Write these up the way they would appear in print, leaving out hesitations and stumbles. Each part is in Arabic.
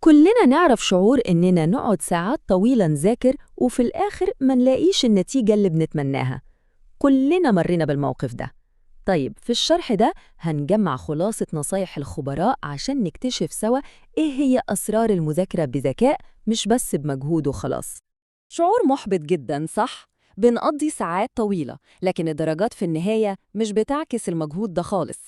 كلنا نعرف شعور إننا نقعد ساعات طويلة نذاكر وفي الآخر ما نلاقيش النتيجة اللي بنتمناها. كلنا مرينا بالموقف ده. طيب في الشرح ده هنجمع خلاصة نصايح الخبراء عشان نكتشف سوا إيه هي أسرار المذاكرة بذكاء مش بس بمجهود وخلاص. شعور محبط جدا، صح؟ بنقضي ساعات طويلة، لكن الدرجات في النهاية مش بتعكس المجهود ده خالص.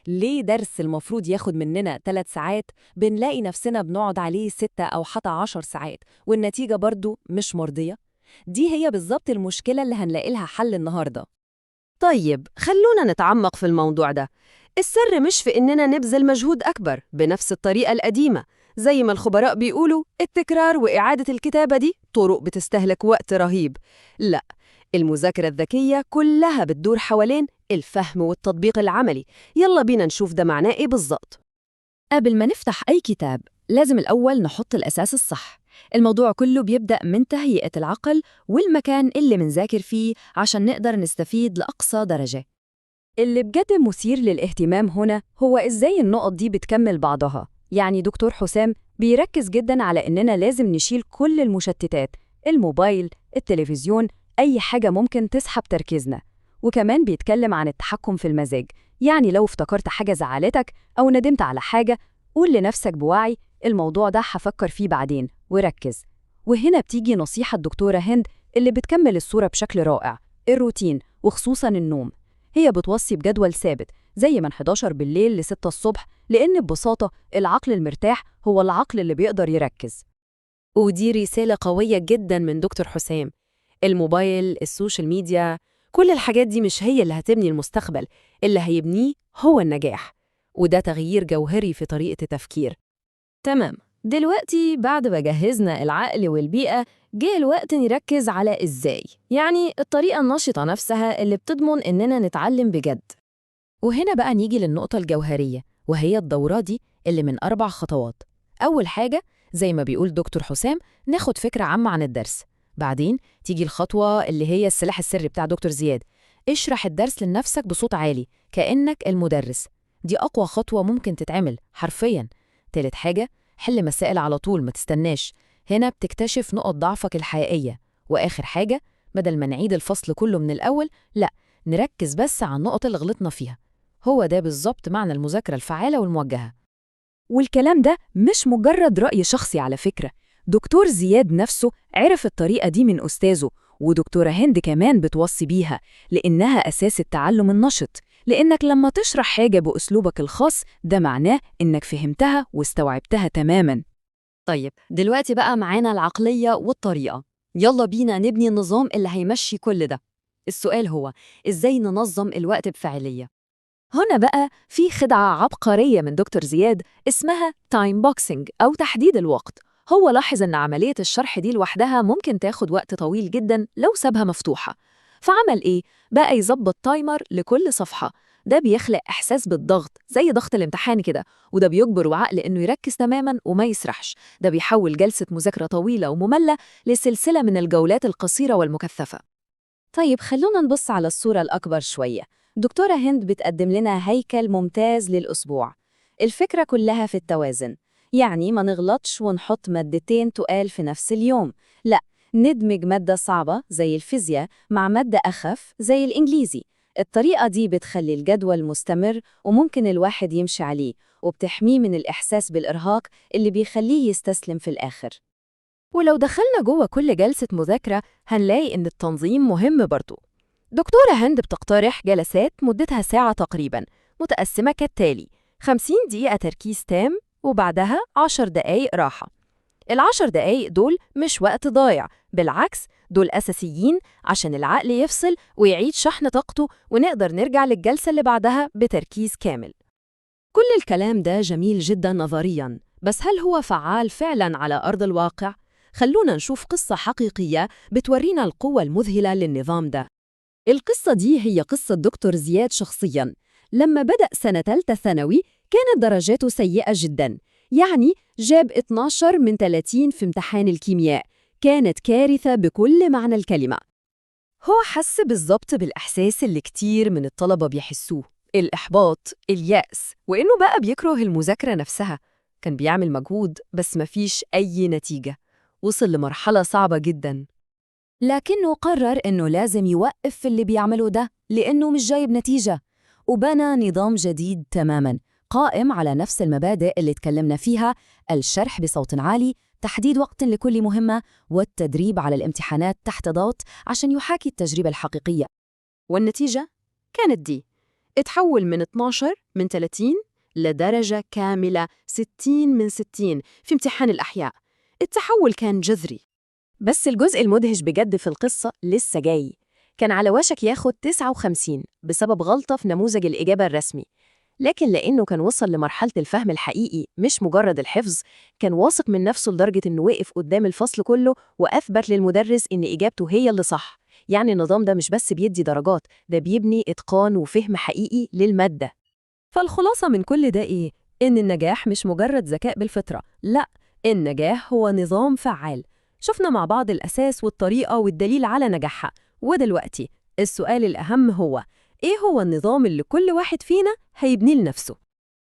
ليه درس المفروض ياخد مننا 3 ساعات بنلاقي نفسنا بنقعد عليه 6 أو حتى 10 ساعات والنتيجة برضو مش مرضية؟ دي هي بالظبط المشكلة اللي هنلاقي لها حل النهاردة. طيب خلونا نتعمق في الموضوع ده. السر مش في إننا نبذل مجهود أكبر بنفس الطريقة القديمة. زي ما الخبراء بيقولوا التكرار وإعادة الكتابة دي طرق بتستهلك وقت رهيب. لا، المذاكرة الذكية كلها بتدور حوالين الفهم والتطبيق العملي. يلا بينا نشوف ده معناه إيه بالظبط. قبل ما نفتح أي كتاب لازم الأول نحط الأساس الصح. الموضوع كله بيبدأ من تهيئة العقل والمكان اللي منذاكر فيه عشان نقدر نستفيد لأقصى درجة. اللي بجد مثير للاهتمام هنا هو إزاي النقط دي بتكمل بعضها. يعني دكتور حسام بيركز جداً على إننا لازم نشيل كل المشتتات، الموبايل، التلفزيون، أي حاجة ممكن تسحب تركيزنا. وكمان بيتكلم عن التحكم في المزاج، يعني لو افتكرت حاجة زعلتك أو ندمت على حاجة قول لنفسك بوعي الموضوع ده هفكر فيه بعدين وركز. وهنا بتيجي نصيحة الدكتورة هند اللي بتكمل الصورة بشكل رائع: الروتين وخصوصاً النوم. هي بتوصي بجدول ثابت زي من 11 بالليل ل 6 الصبح، لأن ببساطة العقل المرتاح هو العقل اللي بيقدر يركز. ودي رسالة قوية جدا من دكتور حسام. الموبايل، السوشيال ميديا، كل الحاجات دي مش هي اللي هتبني المستقبل، اللي هيبنيه هو النجاح. وده تغيير جوهري في طريقة التفكير. تمام، دلوقتي بعد ما جهزنا العقل والبيئة جه الوقت نركز على إزاي، يعني الطريقة النشطة نفسها اللي بتضمن إننا نتعلم بجد. وهنا بقى نيجي للنقطة الجوهرية، وهي الدورة دي اللي من 4 خطوات. أول حاجة زي ما بيقول دكتور حسام ناخد فكرة عامة عن الدرس. بعدين تيجي الخطوة اللي هي السلاح السري بتاع دكتور زياد: اشرح الدرس لنفسك بصوت عالي كأنك المدرس. دي أقوى خطوة ممكن تتعمل حرفياً. تالت حاجة حل مسائل على طول، ما تستناش. هنا بتكتشف نقط ضعفك الحقيقية. وآخر حاجة بدل ما نعيد الفصل كله من الأول، لا، نركز بس على النقط اللي غلطنا فيها. هو ده بالظبط معنى المذاكرة الفعالة والموجهة. والكلام ده مش مجرد رأي شخصي على فكرة. دكتور زياد نفسه عرف الطريقة دي من أستاذه، ودكتورة هند كمان بتوصي بيها لأنها أساس التعلم النشط. لأنك لما تشرح حاجة بأسلوبك الخاص ده معناه إنك فهمتها واستوعبتها تماماً. طيب دلوقتي بقى معانا العقلية والطريقة. يلا بينا نبني النظام اللي هيمشي كل ده. السؤال هو إزاي ننظم الوقت بفعالية؟ هنا بقى في خدعة عبقرية من دكتور زياد اسمها تايم بوكسينج أو تحديد الوقت. هو لاحظ إن عملية الشرح دي لوحدها ممكن تاخد وقت طويل جدا لو سابها مفتوحة. فعمل إيه؟ بقى يظبط تايمر لكل صفحة. ده بيخلق إحساس بالضغط زي ضغط الامتحان كده، وده بيجبر العقل إنه يركز تماماً وما يسرحش. ده بيحول جلسة مذاكرة طويلة ومملة لسلسلة من الجولات القصيرة والمكثفة. طيب خلونا نبص على الصورة الأكبر شوية. دكتورة هند بتقدم لنا هيكل ممتاز للأسبوع. الفكرة كلها في التوازن، يعني ما نغلطش ونحط مادتين تقال في نفس اليوم. لا، ندمج مادة صعبة زي الفيزياء مع مادة أخف زي الإنجليزي. الطريقة دي بتخلي الجدول مستمر وممكن الواحد يمشي عليه، وبتحميه من الإحساس بالإرهاق اللي بيخليه يستسلم في الآخر. ولو دخلنا جوه كل جلسة مذاكرة هنلاقي إن التنظيم مهم برضو. دكتورة هند بتقترح جلسات مدتها ساعة تقريباً، متقسمة كالتالي: 50 دقيقة تركيز تام وبعدها 10 دقايق راحة. ال10 دقايق دول مش وقت ضايع، بالعكس دول أساسيين عشان العقل يفصل ويعيد شحن طاقته ونقدر نرجع للجلسة اللي بعدها بتركيز كامل. كل الكلام ده جميل جداً نظرياً، بس هل هو فعال فعلاً على أرض الواقع؟ خلونا نشوف قصة حقيقية بتورينا القوة المذهلة للنظام ده. القصة دي هي قصة دكتور زياد شخصياً. لما بدأ سنة ثالثة ثانوي كانت درجاته سيئة جداً، يعني جاب 12 من 30 في امتحان الكيمياء. كانت كارثة بكل معنى الكلمة. هو حس بالظبط بالإحساس اللي كتير من الطلبة بيحسوه: الإحباط، اليأس، وإنه بقى بيكره المذاكرة نفسها. كان بيعمل مجهود بس مفيش أي نتيجة. وصل لمرحلة صعبة جداً. لكنه قرر إنه لازم يوقف في اللي بيعمله ده لأنه مش جايب نتيجة، وبنى نظام جديد تماماً قائم على نفس المبادئ اللي اتكلمنا فيها: الشرح بصوت عالي، تحديد وقت لكل مهمة، والتدريب على الامتحانات تحت ضغط عشان يحاكي التجربة الحقيقية. والنتيجة كانت دي: اتحول من 12 من 30 لدرجة كاملة 60 من 60 في امتحان الأحياء. التحول كان جذري. بس الجزء المدهش بجد في القصة لسه جاي. كان على وشك ياخد 59 بسبب غلطة في نموذج الإجابة الرسمي، لكن لأنه كان وصل لمرحلة الفهم الحقيقي مش مجرد الحفظ، كان واثق من نفسه لدرجة إنه وقف قدام الفصل كله وأثبت للمدرس إن إجابته هي اللي صح. يعني النظام ده مش بس بيدي درجات، ده بيبني إتقان وفهم حقيقي للمادة. فالخلاصة من كل ده إيه؟ إن النجاح مش مجرد ذكاء بالفطرة، لأ، النجاح هو نظام فعال. شفنا مع بعض الأساس والطريقة والدليل على نجاحها، ودلوقتي السؤال الأهم هو: إيه هو النظام اللي كل واحد فينا هيبنيه لنفسه؟